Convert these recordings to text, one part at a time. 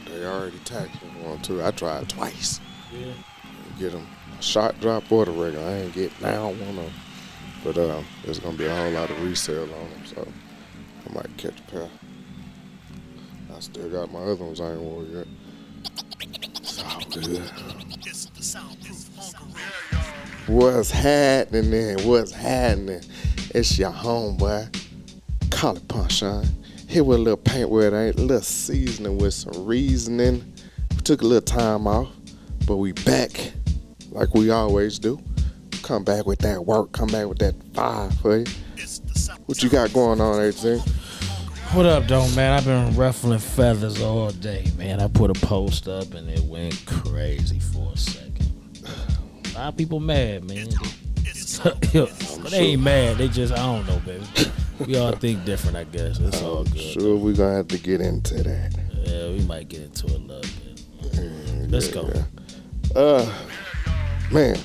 They already taxed me one too. I tried twice. Yeah. Get them a shot drop or the regular. I ain't get now one of them. But there's gonna be a whole lot of resale on them, so I might catch a pair. I still got my other ones I ain't wore yet. It's all good. What's happening then? What's happening? It's your homeboy. Call it Punchline. Here with a little paint where it ain't, a little seasoning with some reasoning. We took a little time off, but we back like we always do. Come back with that work, come back with that fire for you. What you got going on, 18? What up, though, man? I've been ruffling feathers all day, man. I put a post up and it went crazy for a second. A lot of people mad, man. But they ain't mad. They just, I don't know, baby. We all think different, I guess. It's all good. Sure, we're going to have to get into that. Yeah, we might get into it a little bit. Let's go. Man,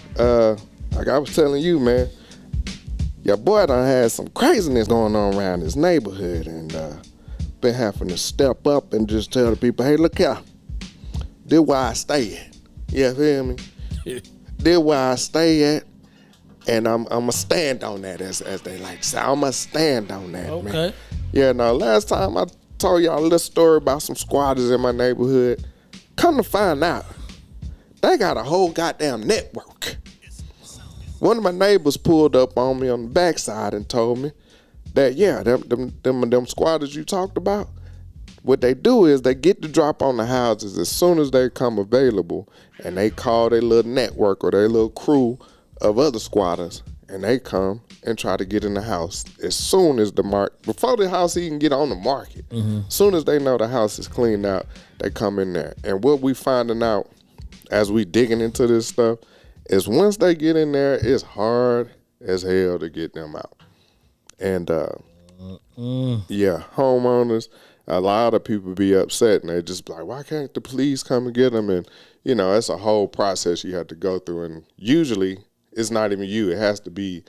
like I was telling you, man, your boy done had some craziness going on around his neighborhood and been having to step up and just tell the people, hey, look here, this where I stay at. You feel me? This where I stay at, and I'm going to stand on that, as they like to say. I'm going to stand on that, Okay. man. Yeah, now, last time I told y'all a little story about some squatters in my neighborhood. Come to find out, they got a whole goddamn network. One of my neighbors pulled up on me on the backside and told me that, yeah, them squatters you talked about, what they do is they get to drop on the houses as soon as they come available, and they call their little network or their little crew of other squatters, and they come and try to get in the house as soon as before the house even get on the market. As soon as they know the house is cleaned out, they come in there. And what we finding out as we digging into this stuff is once they get in there, it's hard as hell to get them out. And yeah, homeowners, a lot of people be upset and they just be like, why can't the police come and get them? And, you know, it's a whole process you have to go through. And usually it's not even you. It has to be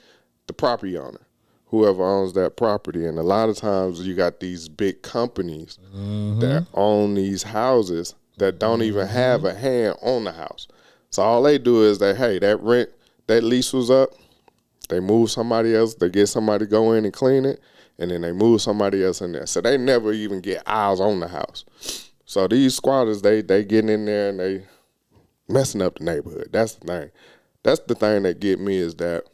the property owner, whoever owns that property. And a lot of times you got these big companies that own these houses that don't even have a hand on the house. So all they do is that lease was up, they move somebody else, they get somebody to go in and clean it, and then they move somebody else in there. So they never even get eyes on the house. So these squatters, they getting in there and they messing up the neighborhood. That's the thing. That's the thing that get me is that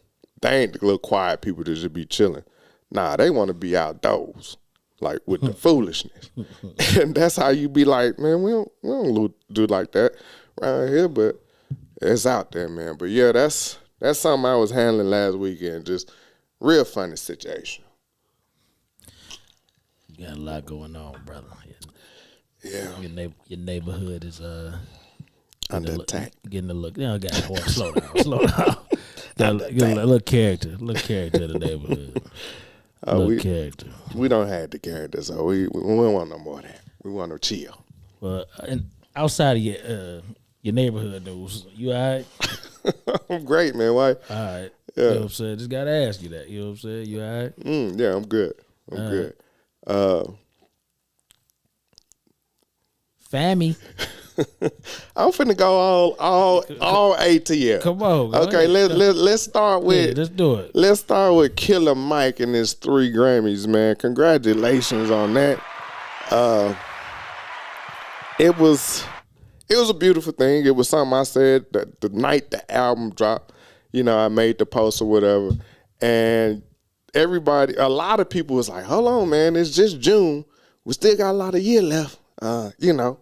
they ain't the little quiet people that should be chilling. Nah, they want to be outdoors, like with the foolishness. And that's how you be like, man, we don't do like that around here, but it's out there, man. But yeah, that's something I was handling last weekend. Just real funny situation. You got a lot going on, brother. Yeah. Your neighborhood is under attack. Getting a look. Got slow down. Got a little character to the neighborhood. Character. We don't have the character, so we don't want no more of that. We want to chill. Well, and outside of your neighborhood news, you all right? I'm great, man. Why? All right. Yeah. You know what I'm saying? Just got to ask you that. You know what I'm saying? You all right? Yeah, I'm good. I'm good. Fammy. I'm finna go all ATL. Come on. Okay, let's start with. Yeah, let's do it. Let's start with Killer Mike and his 3 Grammys, man. Congratulations on that. It was a beautiful thing. It was something I said that the night the album dropped. You know, I made the post or whatever, and a lot of people was like, "Hold on, man, it's just June. We still got a lot of year left." You know.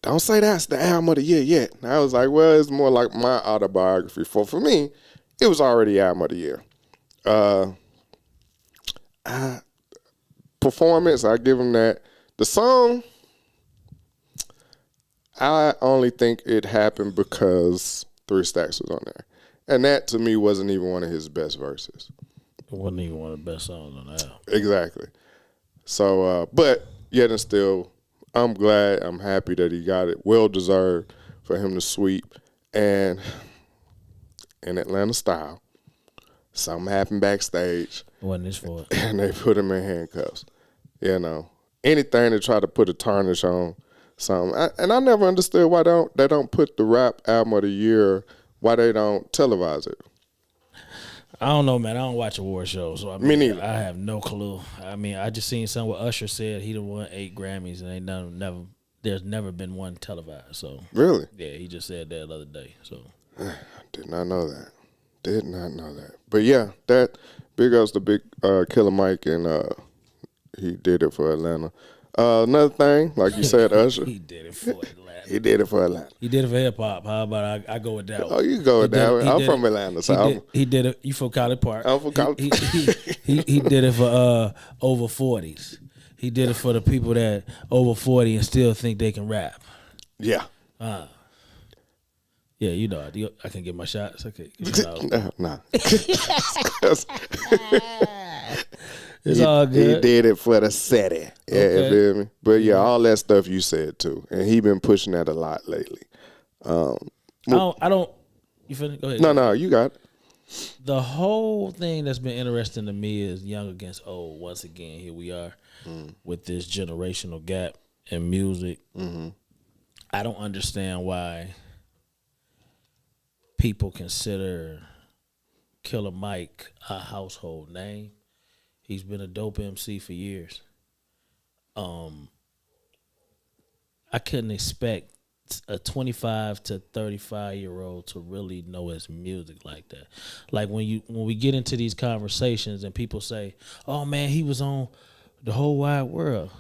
Don't say that's the album of the year yet. And I was like, well, it's more like my autobiography. For me, it was already album of the year. Performance, I give him that. The song, I only think it happened because 3 Stacks was on there. And that, to me, wasn't even one of his best verses. It wasn't even one of the best songs on the album. Exactly. So, but yet and still, I'm glad, I'm happy that he got it. Well deserved for him to sweep. And in Atlanta style, something happened backstage. Wasn't his fault. And they put him in handcuffs. You know, anything to try to put a tarnish on And I never understood why they don't put the rap album of the year. Why they don't televise it? I don't know, man. I don't watch award shows, so Me neither. I have no clue. I mean, I just seen something where Usher said he done won 8 Grammys and there's never been one televised. So Really? yeah, he just said that the other day. So I did not know that. Did not know that. But yeah, that big ups to Big Killer Mike, and he did it for Atlanta. Another thing, like you said, Usher. he did it for Atlanta. He did it for Atlanta. He did it for hip hop. How about I go with that one? Oh, you go with that one. I'm from Atlanta, so he did it. You from College Park? I'm from College Park. He did it for over 40s. He did it for the people that over 40 and still think they can rap. Yeah. Yeah, you know, I can get my shots. Okay. Nah. It's all good. He did it for the city. Yeah, Okay. you feel me? But yeah, all that stuff you said too. And he been pushing that a lot lately. I don't. You finish? Go ahead. No, you got it. The whole thing that's been interesting to me is young against old. Once again, here we are with this generational gap in music. Mm-hmm. I don't understand why people consider Killer Mike a household name. He's been a dope MC for years. I couldn't expect a 25 to 35-year-old to really know his music like that. Like when we get into these conversations and people say, "Oh man, he was on the whole wide world,"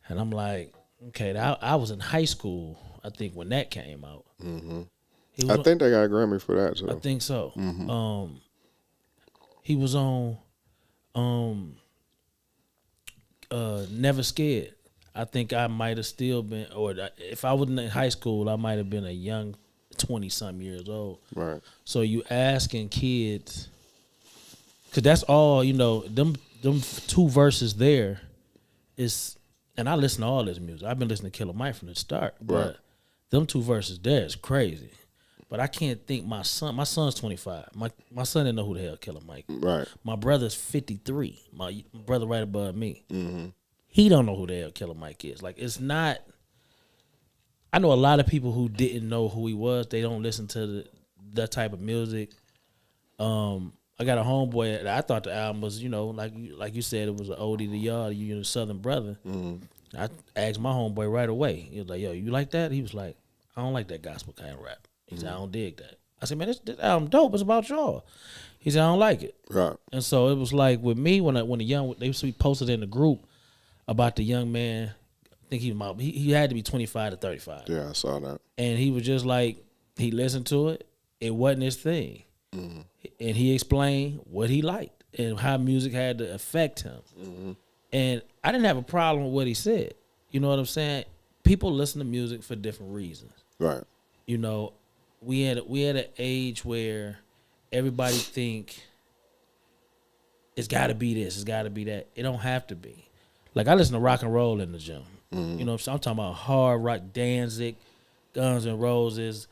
and I'm like, okay, I was in high school, I think, when that came out. Mm-hmm. I think they got a Grammy for that too. I think so. Mm-hmm. He was on Never Scared. I think I might have still been, or if I wasn't in high school, I might have been a young 20-something years old. Right. So you asking kids, because that's all, you know, them 2 verses there is, and I listen to all this music. I've been listening to Killer Mike from the start, but them 2 verses there is crazy. But I can't think my son's 25. My son didn't know who the hell Killer Mike is. Right. My brother's 53. My brother right above me. Mm-hmm. He don't know who the hell Killer Mike is. Like, it's not. I know a lot of people who didn't know who he was. They don't listen to that type of music. I got a homeboy that I thought the album was, you know, like you said, it was an oldie to y'all, you know, Southern brother. Mm-hmm. I asked my homeboy right away. He was like, "Yo, you like that?" He was like, "I don't like that gospel kind of rap." He said, "I don't dig that." I said, "Man, this album dope. It's about y'all." He said, "I don't like it." Right. And so it was like with me when the young, they posted in the group about the young man. I think he had to be 25 to 35. Yeah, I saw that. And he was just like, he listened to it. It wasn't his thing. Mm-hmm. And he explained what he liked and how music had to affect him. Mm-hmm. And I didn't have a problem with what he said. You know what I'm saying? People listen to music for different reasons. Right. You know, we had an age where everybody think it's got to be this, it's got to be that. It don't have to be. Like, I listen to rock and roll in the gym. Mm-hmm. You know, so I'm talking about hard rock, Danzig, Guns N' Roses.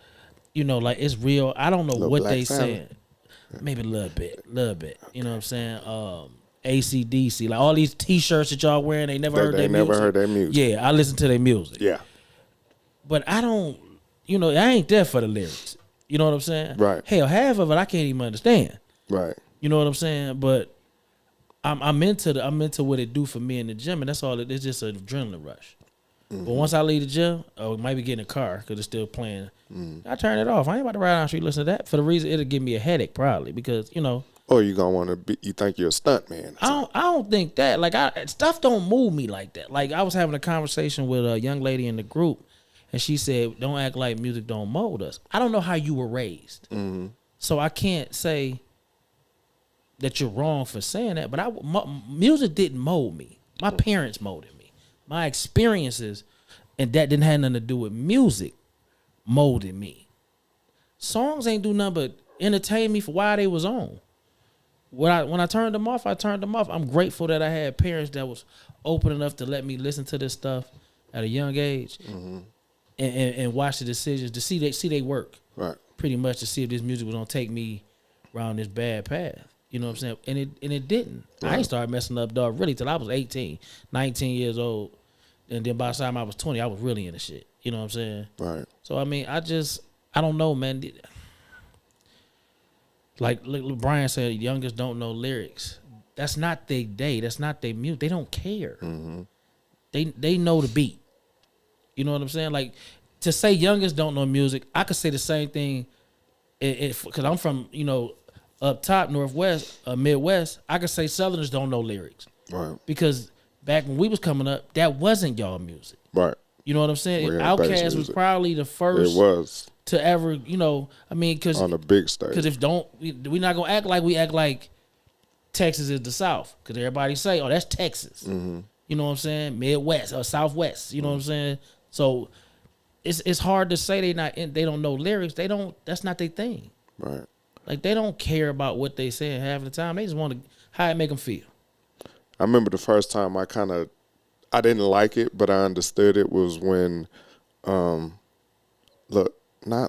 You know, like, it's real. I don't know what they saying. Maybe a little bit. You know what I'm saying? AC/DC, like all these T-shirts that y'all wearing, they never heard their music. Yeah, I listen to their music. Yeah. But I don't, you know, I ain't there for the lyrics. You know what I'm saying? Right. Hell, half of it I can't even understand. Right. You know what I'm saying? But I'm into what it do for me in the gym, and that's all. It's just an adrenaline rush. Mm-hmm. But once I leave the gym, or might be getting a car because it's still playing, I turn it off. I ain't about to ride down the street listen to that for the reason it'll give me a headache probably because, you know. Or you gonna want to be? You think you're a stunt man? I don't think that. Like, stuff don't move me like that. Like, I was having a conversation with a young lady in the group, and she said, "Don't act like music don't mold us." I don't know how you were raised, so I can't say that you're wrong for saying that. But music didn't mold me. My parents molded me. My experiences, and that didn't have nothing to do with music, molded me. Songs ain't do nothing but entertain me for while they was on. When I turned them off, I turned them off. I'm grateful that I had parents that was open enough to let me listen to this stuff at a young age, and watch the decisions to see they work. Right. Pretty much to see if this music was gonna take me around this bad path. You know what I'm saying? And it didn't. Right. I ain't started messing up, dog, really till I was 18, 19 years old. and then by the time I was 20, I was really into shit. You know what I'm saying? Right. So I mean, I don't know, man. Like Brian said, youngest don't know lyrics. That's not their day. That's not their music. They don't care. Mm-hmm. They know the beat. You know what I'm saying? Like, to say youngest don't know music, I could say the same thing. Because I'm from, up top, Northwest, Midwest. I could say Southerners don't know lyrics. Right. Because back when we was coming up, that wasn't y'all music. Right. You know what I'm saying? We had bass Outkast was music. probably the first. It was. To ever, because on a big stage. Because we're not gonna act like Texas is the South. Because everybody say, oh, that's Texas. Mm-hmm. You know what I'm saying? Midwest or Southwest. You know what I'm saying? So it's hard to say they don't know lyrics. That's not their thing. Right. Like, they don't care about what they saying half the time. They just want to how it make them feel. I remember the first time I didn't like it, but I understood it was when, not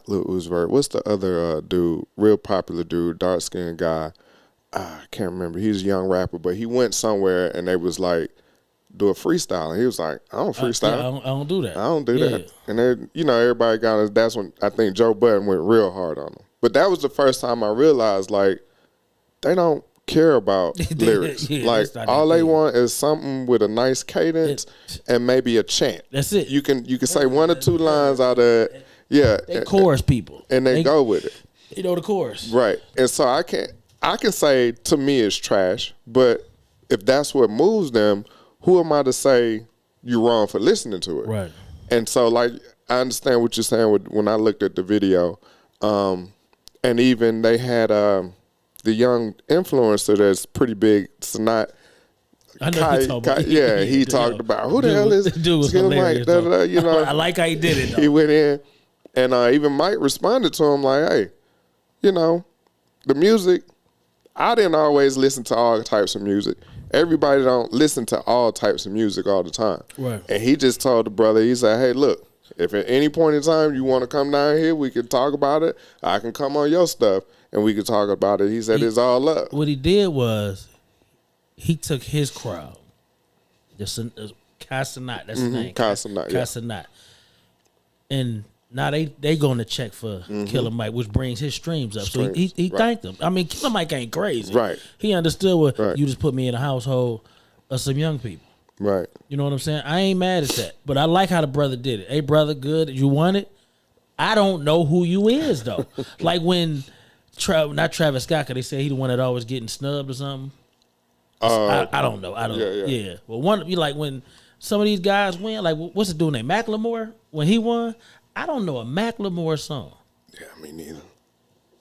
Lil Uzi Vert. What's the other dude? Real popular dude, dark skinned guy. I can't remember. He's a young rapper, but he went somewhere and they was like, do a freestyle, and he was like, I don't freestyle. I don't do that. I don't do that. And then, everybody got us. That's when I think Joe Budden went real hard on him. But that was the first time I realized, like, they don't care about lyrics. Like, all they want is something with a nice cadence and maybe a chant. That's it. You can say one or two lines out of it. Yeah. They chorus people. And they go with it. You know the chorus. Right. And so I can say, to me, it's trash. But if that's what moves them, who am I to say you're wrong for listening to it? Right. And so, like, I understand what you're saying when I looked at the video. And even they had the young influencer that's pretty big, Sanat. I know he talked about. He talked about who the hell is dude was hilarious, Mike, I like how he did it, though. He went in, and even Mike responded to him like, hey, the music, I didn't always listen to all types of music. Everybody don't listen to all types of music all the time. Right. And he just told the brother, he said, hey, look, if at any point in time you want to come down here, we can talk about it. I can come on your stuff and we can talk about it. He said it's all love. What he did was he took his crowd. Kai Cenat, that's his name. Kai Cenat, Kai Cenat. And now they going to check for Killer Mike, which brings his streams up. So he thanked them. I mean, Killer Mike ain't crazy. Right. He understood what you just put me in a household of some young people. Right. You know what I'm saying? I ain't mad at that. But I like how the brother did it. Hey, brother, good. You want it? I don't know who you is, though. Like when, not Travis Scott, because they say he the one that always getting snubbed or something. I don't know. I don't know. Yeah. Well, when some of these guys win, like, what's the dude named Macklemore? When he won, I don't know a Macklemore song. Yeah, me neither.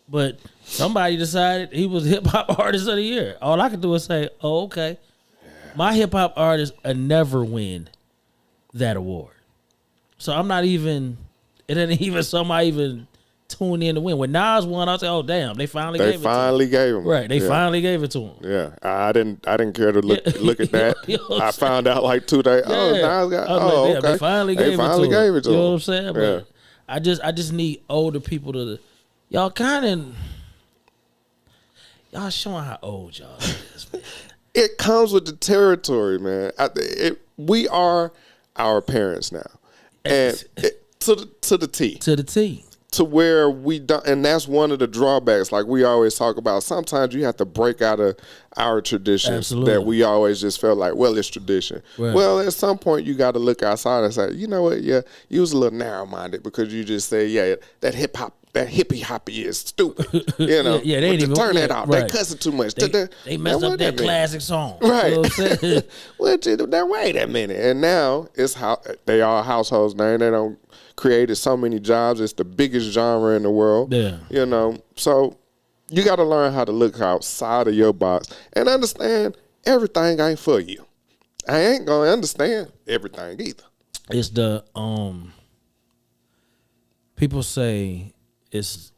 But somebody decided he was hip hop artist of the year. All I could do is say, oh, okay. Yeah. My hip hop artist never win that award. So I'm not even, it ain't even somebody even tune in to win. When Nas won, I said, oh damn, they finally gave it to him. They finally gave him. Right, they finally gave it to him. Yeah. I didn't care to look at that. I found out like 2 days. Yeah. Oh, Nas got okay. They finally gave it to him. You know what I'm saying? But I just need older people to y'all showing how old y'all is, man. It comes with the territory, man. We are our parents now. And to the T. To the T. To where we don't, and that's one of the drawbacks. Like we always talk about, sometimes you have to break out of our traditions that we always just felt like, well, it's tradition. Right. Well, at some point you got to look outside and say, you know what? Yeah, you was a little narrow-minded because you just say, yeah, that hip hop, that hippie hoppy is stupid. You know, they ain't even turn that off. Right. They cussing too much. They messed up that classic song. Right. You know what I'm saying? Well, wait a minute. And now it's how they are households name. They don't created so many jobs. It's the biggest genre in the world. Yeah. You know, so you got to learn how to look outside of your box and understand everything ain't for you. I ain't going to understand everything either. It's the, people say it's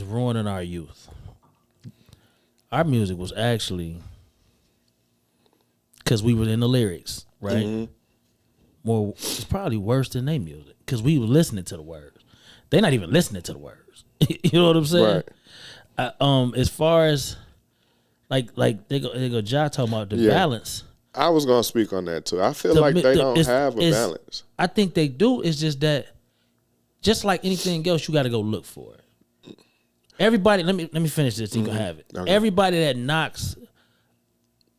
ruining our youth. Our music was actually, because we were in the lyrics, right? Mm-hmm. More, it's probably worse than their music because we were listening to the words. They're not even listening to the words. You know what I'm saying? Right. As far as like they go Ja talking about the balance. I was gonna speak on that too. I feel like they don't have a balance. I think they do. It's just that, just like anything else, you got to go look for it. Everybody, let me finish this. So you can have it. Okay. Everybody that knocks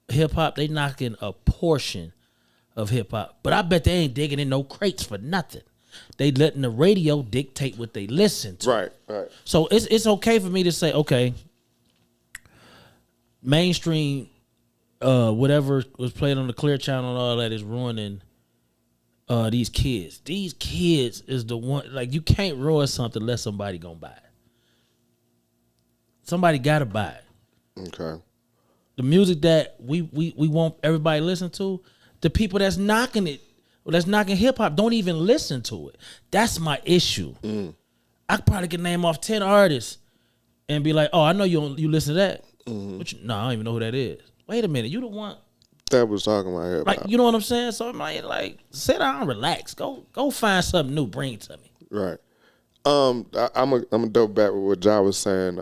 hip hop, they knocking a portion of hip hop, but I bet they ain't digging in no crates for nothing. They letting the radio dictate what they listen to. Right. So it's okay for me to say, okay, mainstream, whatever was played on the Clear Channel and all that is ruining these kids. These kids is the one, like, you can't ruin something unless somebody gonna buy it. Somebody gotta buy it. Okay. The music that we want everybody to listen to, the people that's knocking it, that's knocking hip hop, don't even listen to it. That's my issue. I probably could name off 10 artists and be like, oh, I know you listen to that. But I don't even know who that is. Wait a minute, you the one that was talking about hip hop. Like, you know what I'm saying? So I'm like, sit down, relax, go find something new, bring it to me. Right. I'm a double back with what Ja was saying.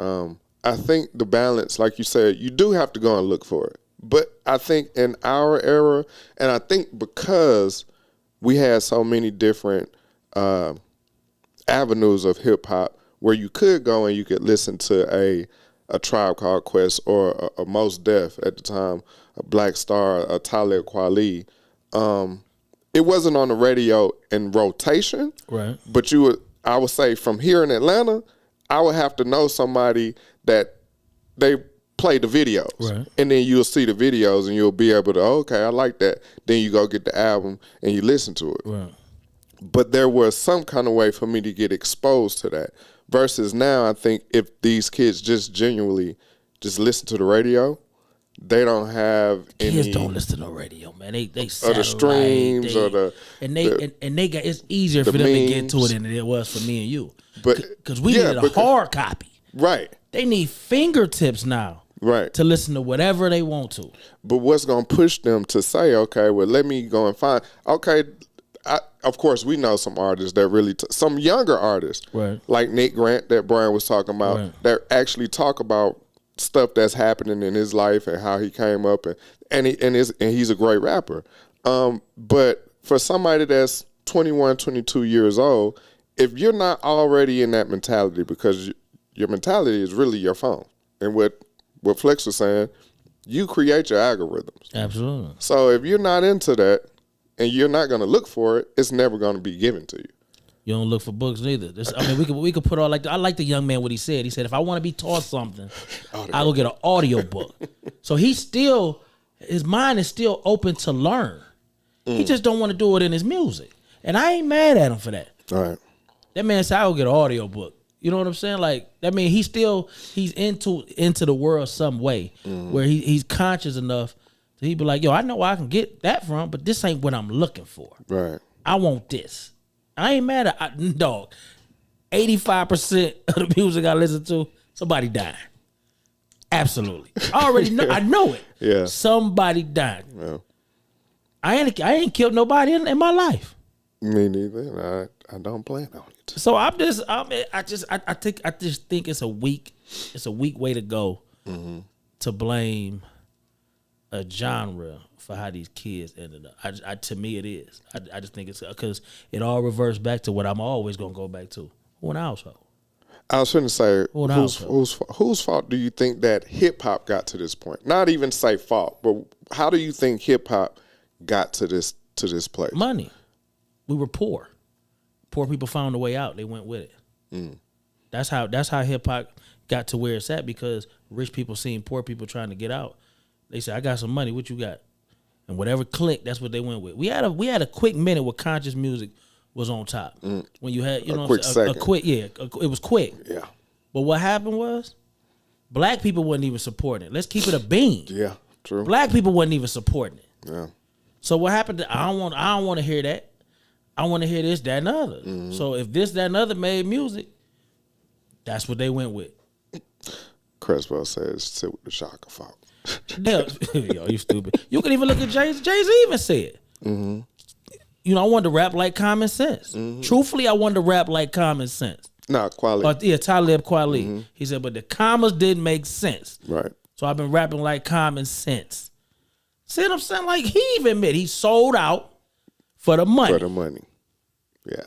I think the balance, like you said, you do have to go and look for it. But I think in our era, and I think because we had so many different avenues of hip hop where you could go and you could listen to a Tribe Called Quest or a Mos Def at the time, a Black Star, a Talib Kweli. It wasn't on the radio in rotation, right? But I would say from here in Atlanta, I would have to know somebody that they play the videos, right? And then you'll see the videos and you'll be able to, okay, I like that. Then you go get the album and you listen to it. Right. But there was some kind of way for me to get exposed to that. Versus now, I think if these kids just genuinely just listen to the radio, they don't have any. Kids don't listen to the radio, man. They or the streams or the they got, it's easier for them memes. to get to it than it was for me and you. But because we needed a hard copy, right? They need fingertips now, right, to listen to whatever they want to. But what's gonna push them to say, okay, well, let me go and find, okay. Of course, we know some artists that really, some younger artists, right, like Nick Grant that Brian was talking about, right, that actually talk about stuff that's happening in his life and how he came up, and he's a great rapper. But for somebody that's 21, 22 years old, if you're not already in that mentality, because your mentality is really your phone, and what Flex was saying, you create your algorithms. Absolutely. So if you're not into that, and you're not going to look for it, it's never going to be given to you. You don't look for books neither. We could put all, like, I like the young man what he said. He said, if I want to be taught something, I go get an audio book. So his mind is still open to learn. He just don't want to do it in his music. And I ain't mad at him for that. All right. That man said, I go get an audio book. You know what I'm saying? Like, that mean he's into the world some way, where he's conscious enough. So he'd be like, yo, I know where I can get that from, but this ain't what I'm looking for. Right. I want this. I ain't mad at dog. 85% of the music I listen to, somebody died. Absolutely. I already know. I know it. Yeah. Somebody died. Yeah. I ain't killed nobody in my life. Me neither. I don't plan on it. So I just think it's a weak way to go, to blame a genre for how these kids ended up. To me, it is. I just think it's because it all reverts back to what I'm always gonna go back to. Who in the household? I was going to say, whose fault do you think that hip hop got to this point? Not even say fault, but how do you think hip hop got to this place? Money. We were poor. Poor people found a way out. They went with it. That's how hip hop got to where it's at, because rich people seen poor people trying to get out. They said, I got some money. What you got? And whatever clicked, that's what they went with. We had a quick minute where conscious music was on top. When you had, a quick, it was quick. Yeah. But what happened was, black people wasn't even supporting it. Let's keep it a bean. Yeah, true. Black people wasn't even supporting it. Yeah. So what happened? I don't want to hear that. I want to hear this, that, and the other. So if this, that, and the other made music, that's what they went with. Crespo says, sit with the shocker fault. Yo, you stupid. You can even look at Jay-Z. Jay-Z even said, you know, I wanted to rap like Common Sense. Truthfully, I wanted to rap like Common Sense. Nah, Kweli. Talib Kweli. He said, but the commas didn't make sense. Right. So I've been rapping like Common Sense. See what I'm saying? Like, he even admit he sold out for the money. For the money. Yeah.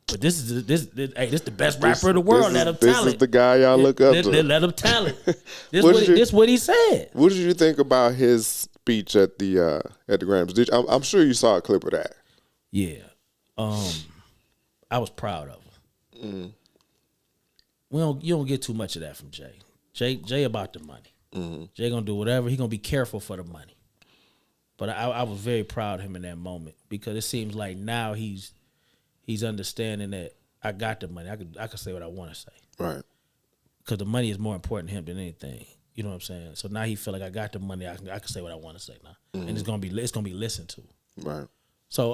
But this is the best rapper in the world. Let him This talent. is the guy y'all look up to. Let him talent. This what he said. What did you think about his speech at the Grammys? I'm sure you saw a clip of that. Yeah. I was proud of him. You don't get too much of that from Jay. Jay about the money. Jay gonna do whatever. He gonna be careful for the money. But I was very proud of him in that moment because it seems like now he's understanding that I got the money. I can say what I want to say. Right. Because the money is more important to him than anything. You know what I'm saying? So now he feel like I got the money. I can say what I want to say now, and it's gonna be listened to. Right. So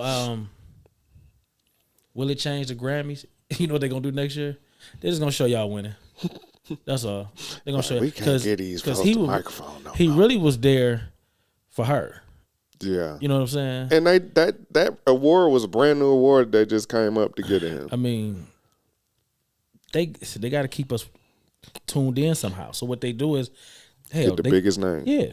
will it change the Grammys? You know what they're gonna do next year? They're just gonna show y'all winning. That's all. They're gonna show you we can't get these because the microphone. He really was there for her. Yeah. You know what I'm saying? And that award was a brand new award that just came up to get him. I mean, they got to keep us tuned in somehow. So what they do is, get the biggest name. Yeah.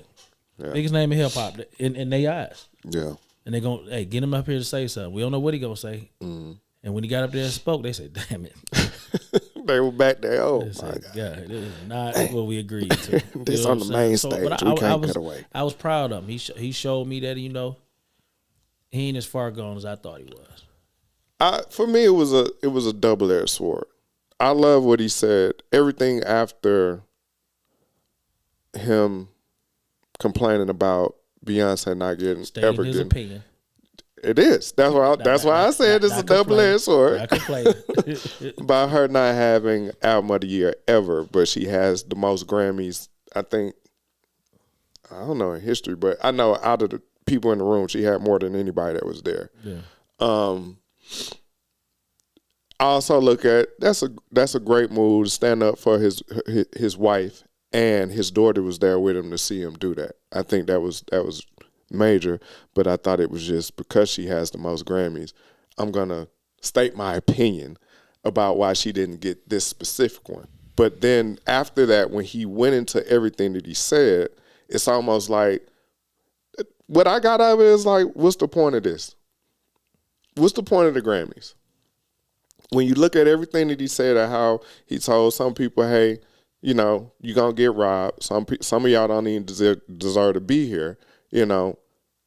Biggest name in hip hop in their eyes. Yeah. And they gonna get him up here to say something. We don't know what he gonna say. And when he got up there and spoke, they said, "Damn it." They were back there. Oh my God! Yeah, this is not what we agreed to. This on the main stage. We can't cut away. I was proud of him. He showed me that he ain't as far gone as I thought he was. For me, it was a double-edged sword. I love what he said. Everything after him complaining about Beyonce not getting Stating his opinion. It is. That's why I said it's a double-edged sword. I complain. About her not having album of the year ever, but she has the most Grammys, I think, I don't know in history, but I know out of the people in the room, she had more than anybody that was there. Yeah. I also look at that's a great move to stand up for his wife, and his daughter was there with him to see him do that. I think that was major, but I thought it was just because she has the most Grammys, I'm gonna state my opinion about why she didn't get this specific one. But then after that, when he went into everything that he said, it's almost like what I got out of it is like, what's the point of this? What's the point of the Grammys? When you look at everything that he said and how he told some people, hey, you're going to get robbed. Some of y'all don't even deserve to be here,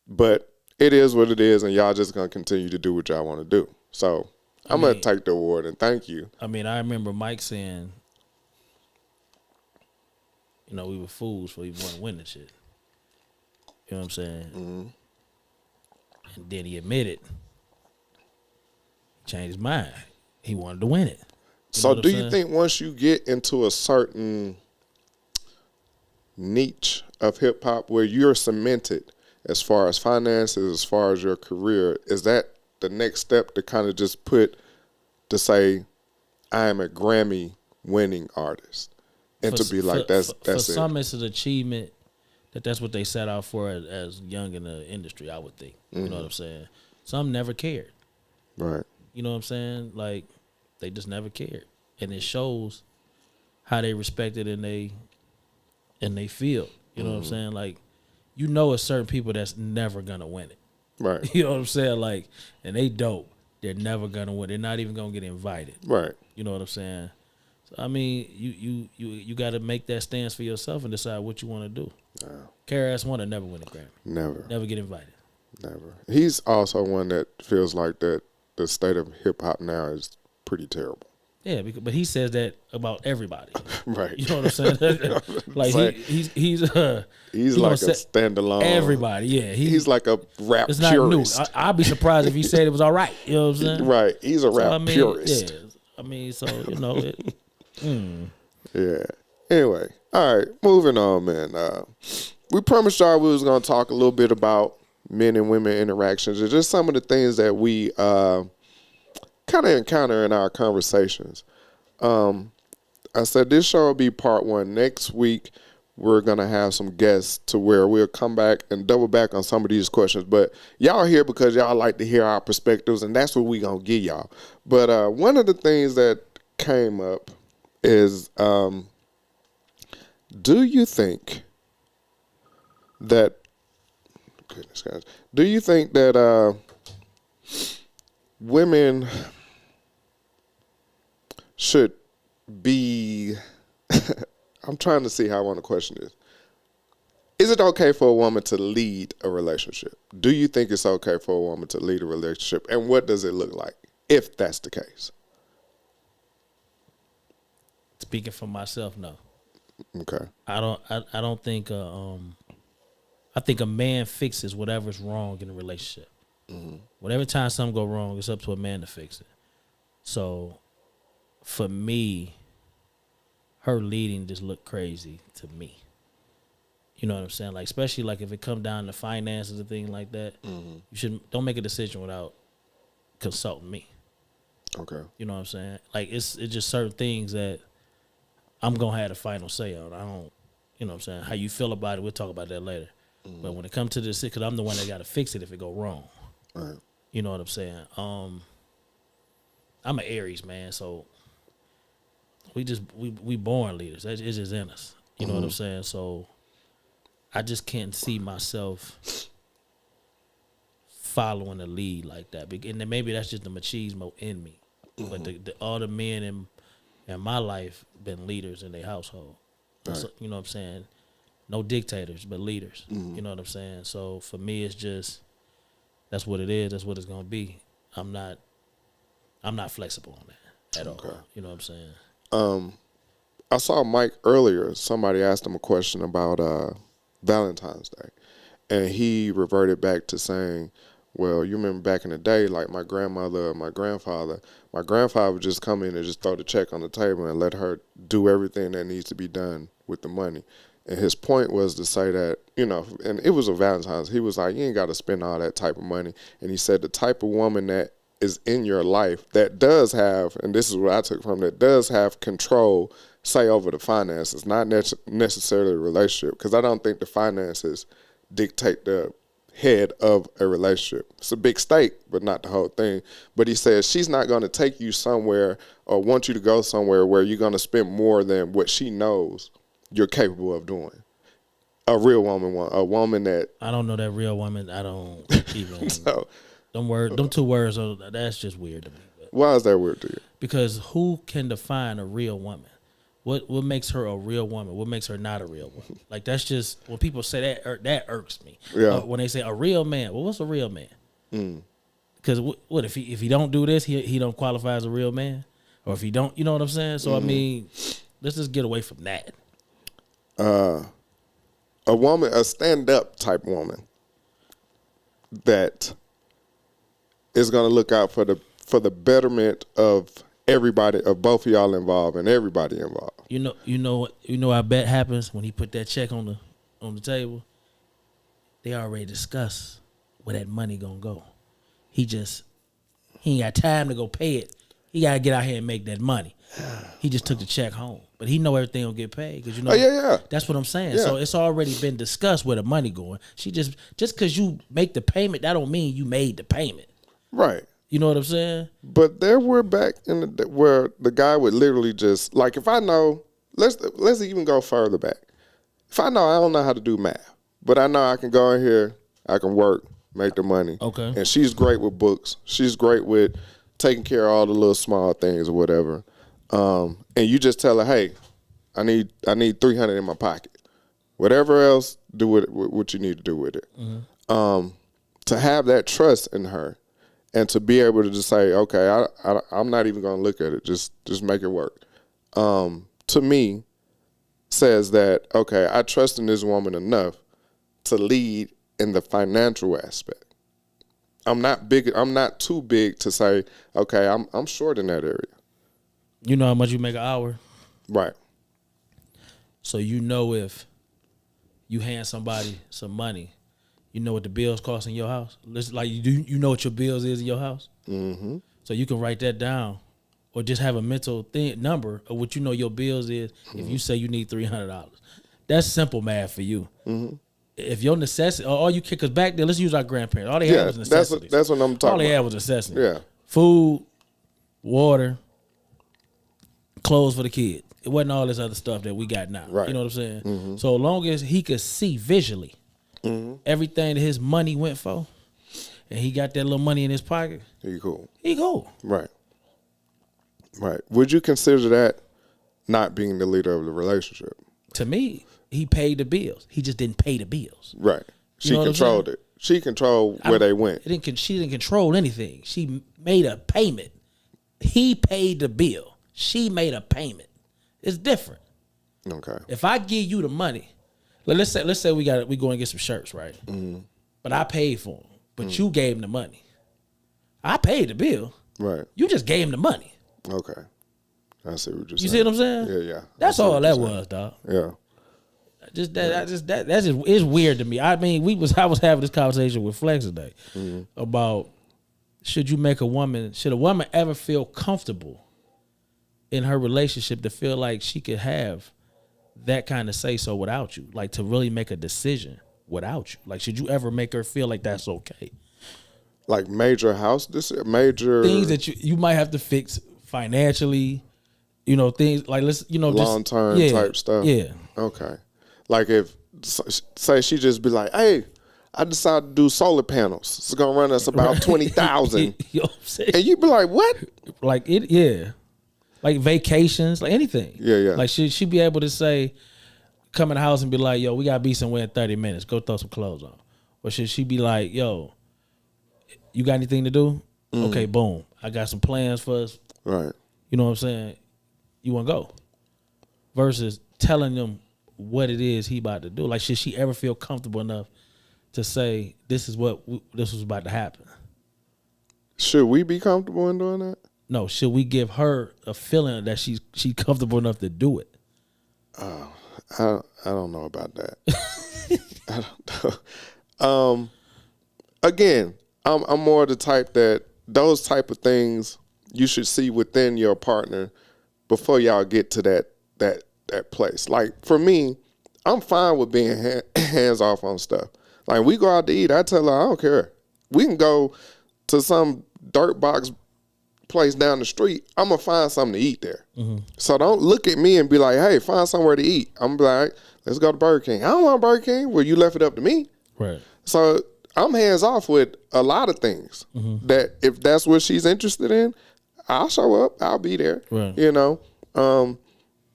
but it is what it is, and y'all just going to continue to do what y'all want to do. So I'm going to take the award, and thank you. I mean, I remember Mike saying, we were fools for even want to win the shit. You know what I'm saying? Mm-hmm. And then he admitted, changed his mind. He wanted to win it. So do you think once you get into a certain niche of hip hop where you're cemented as far as finances, as far as your career, is that the next step to kind of just to say, I am a Grammy winning artist? And to be like, that's it. For some, it's an achievement that's what they set out for as young in the industry, I would think. Mm-hmm. You know what I'm saying? Some never cared. Right. You know what I'm saying? Like, they just never cared. And it shows how they respect it in they field. You know what I'm saying? Like, it's certain people that's never going to win it. Right. You know what I'm saying? Like, and they dope. They're never going to win. They're not even going to get invited. Right. You know what I'm saying? So, I mean, you got to make that stance for yourself and decide what you want to do. KRS-One will never win a Grammy. Never. Never get invited. Never. He's also one that feels like that the state of hip-hop now is pretty terrible. Yeah, but he says that about everybody. Right. You know what I'm saying? Like he's like a standalone. Everybody, yeah. He's like a rap it's not purist. New. I'd be surprised if he said it was all right. You know what I'm saying? Right. He's a rap purist. Yeah. I mean, so it. Yeah. Anyway, all right. Moving on, man. We promised y'all we was gonna talk a little bit about men and women interactions. It's just some of the things that we kind of encounter in our conversations. I said this show will be part one. Next week, we're going to have some guests to where we'll come back and double back on some of these questions. But y'all are here because y'all like to hear our perspectives, and that's what we going to give y'all. But one of the things that came up is, do you think that Goodness, guys. Do you think that women should be? I'm trying to see how I want to question this. Is it okay for a woman to lead a relationship? Do you think it's okay for a woman to lead a relationship? And what does it look like if that's the case? Speaking for myself, no. Okay. I don't think I think a man fixes whatever's wrong in a relationship. Mm-hmm. Whatever time something go wrong, it's up to a man to fix it. So for me, her leading just looked crazy to me. You know what I'm saying? Like, especially like if it come down to finances and things like that, you don't make a decision without consulting me. Okay. You know what I'm saying? Like it's just certain things that I'm gonna have the final say on. I don't, you know what I'm saying? How you feel about it, we'll talk about that later. But when it comes to this, because I'm the one that got to fix it if it go wrong. Right. You know what I'm saying? I'm an Aries, man, so we born leaders. It's just in us. You know what I'm saying? So I just can't see myself following a lead like that. And then maybe that's just the machismo in me. But all the men in my life been leaders in their household. Right. So, you know what I'm saying? No dictators, but leaders. You know what I'm saying? So for me, it's just that's what it is. That's what it's gonna be. I'm not flexible on that at all. You know what I'm saying? I saw Mike earlier. Somebody asked him a question about Valentine's Day, and he reverted back to saying, well, you remember back in the day, like my grandmother or my grandfather would just come in and just throw the check on the table and let her do everything that needs to be done with the money. And his point was to say that, you know, and it was a Valentine's. He was like, you ain't got to spend all that type of money. And he said the type of woman that is in your life that does have, and this is what I took from it, does have control, say, over the finances, not necessarily a relationship, because I don't think the finances dictate the head of a relationship. It's a big stake, but not the whole thing. But he says she's not going to take you somewhere or want you to go somewhere where you're going to spend more than what she knows you're capable of doing. A real woman, a woman that... I don't know that real woman. I don't even... so, them two words, that's just weird to me. But, why is that weird to you? Because who can define a real woman? What makes her a real woman? What makes her not a real woman? Like, that's just... When people say that irks me. Yeah. When they say a real man, well, what's a real man? Because what if he don't do this, he don't qualify as a real man? Or if he don't, you know what I'm saying? So, I mean, let's just get away from that. A woman, a stand-up type woman that is going to look out for the betterment of everybody, of both of y'all involved and everybody involved. You know, I bet happens when he put that check on the table. They already discussed where that money gonna go. He ain't got time to go pay it. He gotta get out here and make that money. He just took the check home, but he know everything will get paid because that's what I'm saying. Yeah. So it's already been discussed where the money going. She just because you make the payment, that don't mean you made the payment, right? You know what I'm saying? But there were back in the where the guy would literally just like, if I know, let's even go further back. If I know I don't know how to do math, but I know I can go in here, I can work, make the money. Okay. And she's great with books. She's great with taking care of all the little small things or whatever. And you just tell her, hey, I need $300 in my pocket. Whatever else, do with it, what you need to do with it. To have that trust in her, and to be able to just say, okay, I'm not even going to look at it. Just make it work. To me, says that, okay, I trust in this woman enough to lead in the financial aspect. I'm not too big to say, okay, I'm short in that area. You know how much you make an hour? Right. So you know if you hand somebody some money, you know what the bills cost in your house? Like you know what your bills is in your house? Mm-hmm. So you can write that down or just have a mental number of what you know your bills is if you say you need $300. That's simple math for you. Mm-hmm. If your necessity, all you because back then, let's use our grandparents. All they had was necessities. That's what I'm talking about. All they had was necessities. Yeah. Food, water, clothes for the kid. It wasn't all this other stuff that we got now. Right. You know what I'm saying? Mm-hmm. So long as he could see visually everything that his money went for, and he got that little money in his pocket, He cool. he cool. Right. Right. Would you consider that not being the leader of the relationship? To me, he paid the bills. He just didn't pay the bills. Right. She You know what I'm controlled it. She controlled where they went. She didn't control anything. She made a payment. He paid the bill. She made a payment. It's different. Okay. If I give you the money, let's say we go and get some shirts, right? But I paid for them. But you gave him the money. I paid the bill. Right. You just gave him the money. Okay. I see what you're saying. You see what I'm saying? Yeah. That's all that was, dog. Yeah. It's weird to me. I mean, I was having this conversation with Flex today about should a woman ever feel comfortable in her relationship to feel like she could have that kind of say so without you, like to really make a decision without you? Like, should you ever make her feel like that's okay? Like major major things that you might have to fix financially, things like long term type stuff. Yeah. Okay. Like if say she just be like, hey, I decided to do solar panels. It's gonna run us about 20,000. You know what I'm saying? And you be like, what? Like it, yeah. Like vacations, like anything. Yeah. Like she be able to say, come in the house and be like, yo, we gotta be somewhere in 30 minutes. Go throw some clothes on. Or should she be like, yo, you got anything to do? Okay, boom. I got some plans for us. Right. You know what I'm saying? You want to go? Versus telling them what it is he about to do. Like, should she ever feel comfortable enough to say this was about to happen? Should we be comfortable in doing that? No. Should we give her a feeling that she's comfortable enough to do it? I don't know about that. I don't know. Again, I'm more the type that those type of things you should see within your partner before y'all get to that place. Like for me, I'm fine with being hands off on stuff. Like we go out to eat, I tell her I don't care. We can go to some dirt box place down the street. I'm gonna find something to eat there. So don't look at me and be like, hey, find somewhere to eat. I'm gonna be like, let's go to Burger King. I don't want Burger King. Well, you left it up to me. Right. So I'm hands off with a lot of things that if that's what she's interested in, I'll show up. I'll be there. Right.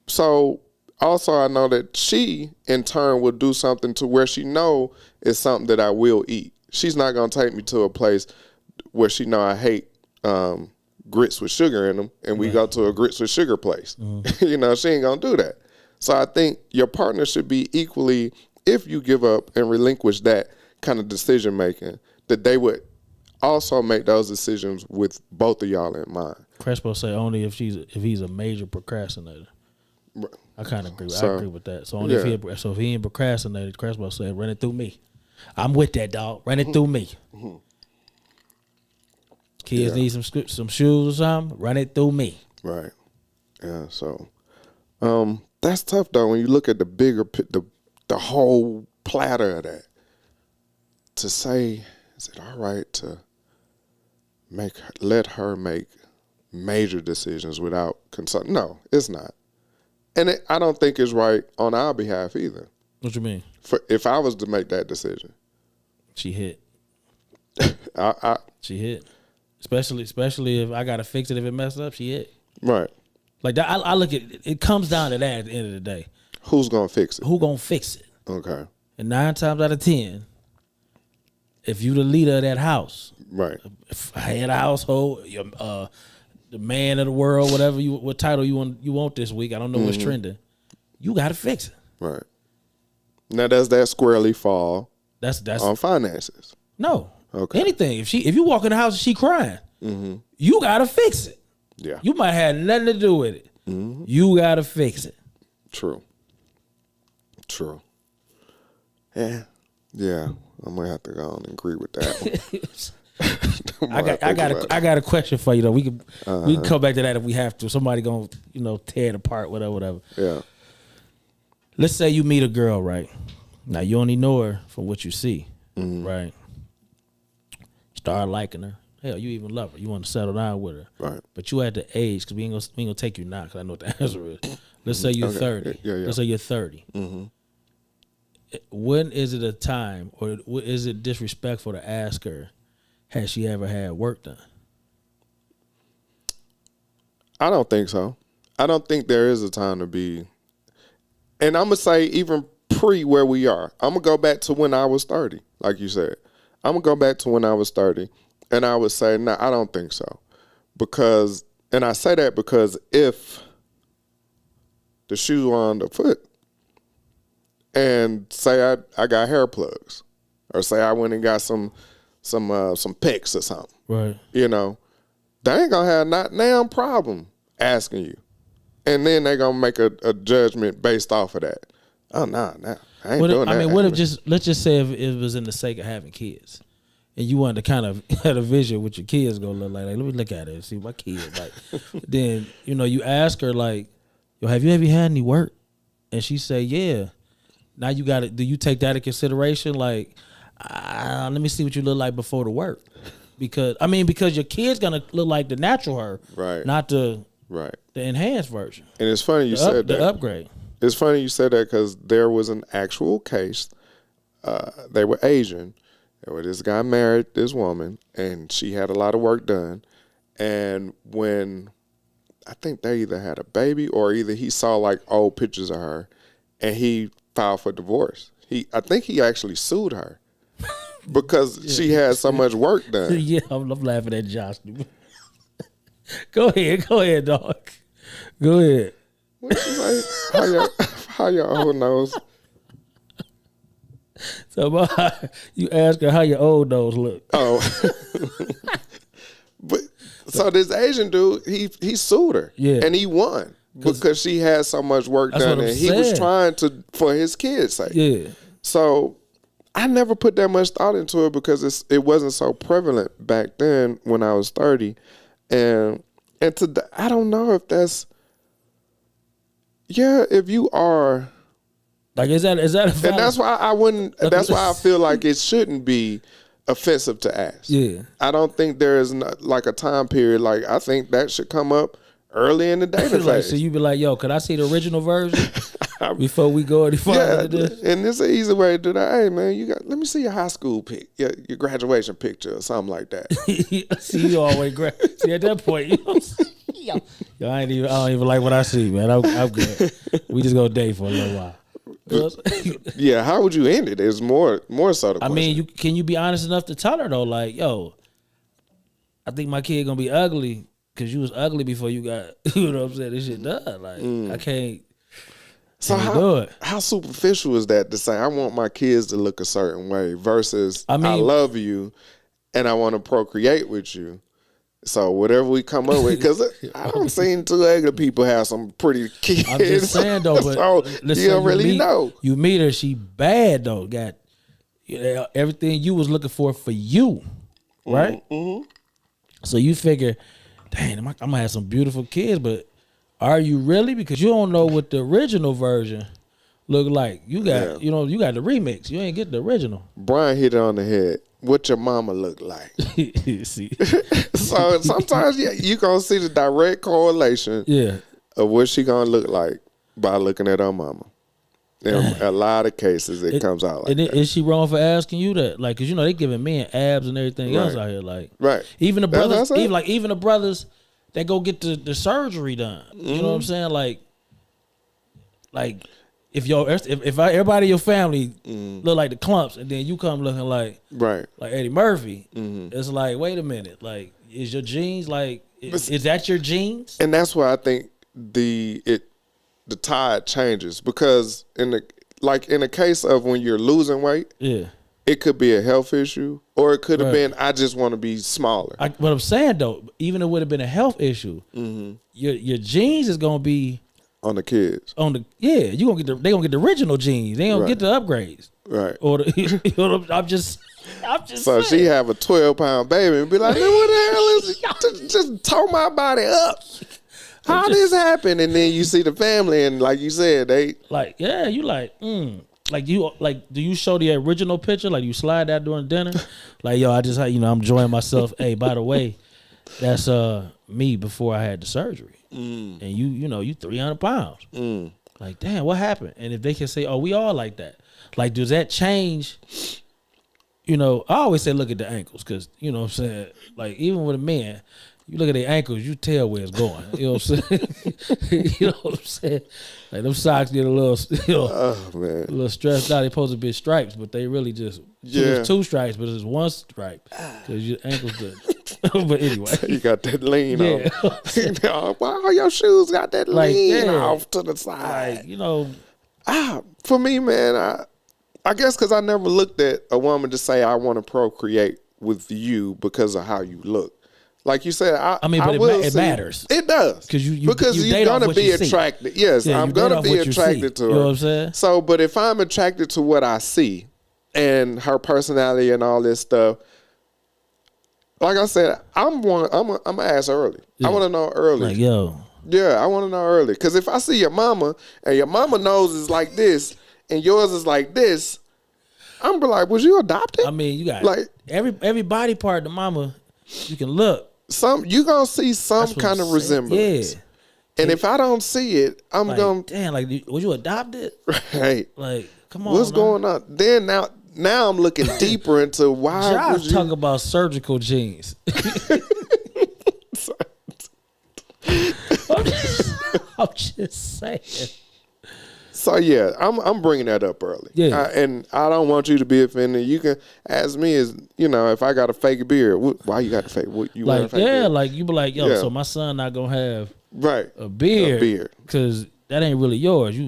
So also I know that she in turn will do something to where she know is something that I will eat. She's not gonna take me to a place where she know I hate grits with sugar in them, and we go to a grits with sugar place. She ain't gonna do that. So I think your partner should be equally, if you give up and relinquish that kind of decision making, that they would also make those decisions with both of y'all in mind. Crespo say only if he's a major procrastinator. I kind of agree. I agree with that. So only if he ain't procrastinated, Crespo said, run it through me. I'm with that, dog. Run it through me. Kids need some shoes or something. Run it through me. Right. Yeah. So that's tough though when you look at the bigger the whole platter of that. To say, is it all right to let her make major decisions without consult? No, it's not. And I don't think it's right on our behalf either. What you mean? If I was to make that decision. She hit. I she hit. Especially if I got to fix it if it messed up, she hit. Right. Like that, I look at it comes down to that at the end of the day. Who's going to fix it? Who going to fix it? Okay. And 9 times out of 10, if you the leader of that house, right? If head of household, the man of the world, what title you want this week? I don't know what's trending. You got to fix it. Right. Now does that squarely fall? That's on finances. No. Okay. Anything. If you walk in the house and she crying, you got to fix it. Yeah. You might have nothing to do with it. You got to fix it. True. Yeah. I'm gonna have to go on and agree with that one. I got a question for you though. We can come back to that if we have to. Somebody gonna tear it apart, whatever. Yeah. Let's say you meet a girl, right? Now you only know her from what you see, right? Start liking her. Hell, you even love her. You want to settle down with her, right? But you at the age, because we ain't gonna take you now, because I know what the answer is. Let's say you're 30. Yeah. Let's say you're 30. when is it a time, or is it disrespectful to ask her, has she ever had work done? I don't think so. I don't think there is a time to be. And I'm going to say even pre where we are, I'm going to go back to when I was 30, like you said. I'm going to go back to when I was 30, and I would say, no, I don't think so. Because, and I say that because if the shoes were on the foot, and say I got hair plugs, or say I went and got some pecs or something, Right. you know, they ain't gonna have not damn problem asking you, and then they gonna make a judgment based off of that. Oh nah, I ain't doing that. I mean, what if let's just say if it was in the sake of having kids, and you wanted to kind of had a vision what your kids gonna look like. Let me look at it and see my kids like. Then you ask her like, yo, have you ever had any work? And she say, yeah. Now you got it. Do you take that into consideration? Like, let me see what you look like before the work, because your kid's gonna look like the natural her, right? Not the enhanced version. And it's funny you said that. The upgrade. It's funny you said that because there was an actual case. They were Asian. This guy married this woman, and she had a lot of work done. And when I think they either had a baby or either he saw like old pictures of her, and he filed for divorce. I think he actually sued her because she had so much work done. Yeah, I'm laughing at Josh. Go ahead, dog. Go ahead. What you say? How your old nose? So you ask her how your old nose look. Oh, but so this Asian dude, he sued her, and he won. Because she had so much work done, and he was trying to for his kids' sake. Yeah. So I never put that much thought into it because it wasn't so prevalent back then when I was 30, and I don't know if that's if you are like is that a fact? And that's why I wouldn't. That's why I feel like it shouldn't be offensive to ask. Yeah. I don't think there is like a time period. Like I think that should come up early in the dating phase. So you be like, yo, could I see the original version before we go any farther than this? And it's an easy way to do that. Hey man, let me see your high school pic, your graduation picture or something like that. See, you always see at that point, yo, I don't even like what I see, man. I'm good. We just gonna date for a little while. Yeah, how would you end it? It's more so the question. I mean, can you be honest enough to tell her though, like, yo, I think my kid gonna be ugly. Cause you was ugly before you got, you know what I'm saying, this shit done. Like, I can't. So how superficial is that to say I want my kids to look a certain way versus I love you and I want to procreate with you. So whatever we come up with, because I don't seen two ugly people have some pretty kids. I'm just saying though, but so you don't really know. You meet her, she bad though. Got everything you was looking for you, right? Mm-hmm. So you figure, dang, I'm gonna have some beautiful kids, but are you really? Because you don't know what the original version look like. You got, you got the remix. You ain't get the original. Brian hit it on the head. What your mama look like? See. So sometimes you gonna see the direct correlation of what she gonna look like by looking at her mama. In a lot of cases, it comes out like that. Is she wrong for asking you that? Like, cause they giving men abs and everything else out here. Like, even the brothers, even the brothers that go get the surgery done. Mm-hmm. You know what I'm saying? Like if everybody in your family look like the clumps, and then you come looking like Eddie Murphy, it's like, wait a minute, like, is your genes is that your genes? And that's why I think the tide changes, because in the case of when you're losing weight, it could be a health issue, or it could have been I just want to be smaller. What I'm saying though, even if it would have been a health issue, your genes is gonna be on the kids. You gonna get they gonna get the original genes. They don't get the upgrades. Right. Or I'm just so saying. She have a 12-pound baby and be like, what the hell is it? Just tore my body up. How this happen? And then you see the family, and like you said, they like, you like, do you show the original picture? Like, you slide that during dinner? Like, yo, I just, I'm enjoying myself. Hey, by the way, that's me before I had the surgery. And you 300 pounds. Like, damn, what happened? And if they can say, oh, we all like that. Like, does that change? You know, I always say look at the ankles because, you know what I'm saying? Like, even with a man, you look at their ankles, you tell where it's going. You know what I'm saying? You know what I'm saying? Like, them socks get a little, you know, Oh man, a little stressed out. They supposed to be stripes, but they really just it's two stripes, but it's one stripe because your ankles good. But anyway, you got that lean yeah. off. Why your shoes got that lean off to the side? Like, you know, for me, man, I guess because I never looked at a woman to say I want to procreate with you because of how you look. Like you said, I mean, but it matters. It does because you're gonna be attracted. Yes, I'm gonna be attracted to her. You know what I'm saying? So, but if I'm attracted to what I see and her personality and all this stuff, like I said, I'm gonna ask early. Yeah. I want to know early. Like, yo, yeah, I want to know early. Because if I see your mama and your mama nose is like this and yours is like this, I'm be like, was you adopted? I mean, you got like every body part of the mama. You can look. You gonna see some kind of resemblance. Yeah. And if I don't see it, I'm like, gonna damn. Like, was you adopted? Right. Like, come on. What's going on? Then now I'm looking deeper into why. Josh talk about surgical genes. I'm just saying. So yeah, I'm bringing that up early. Yeah, and I don't want you to be offended. You can ask me, if I got a fake beard, why you got a fake? What you like? Want a fake beard? Like you be like, yo, so my son not gonna have a beard because that ain't really yours.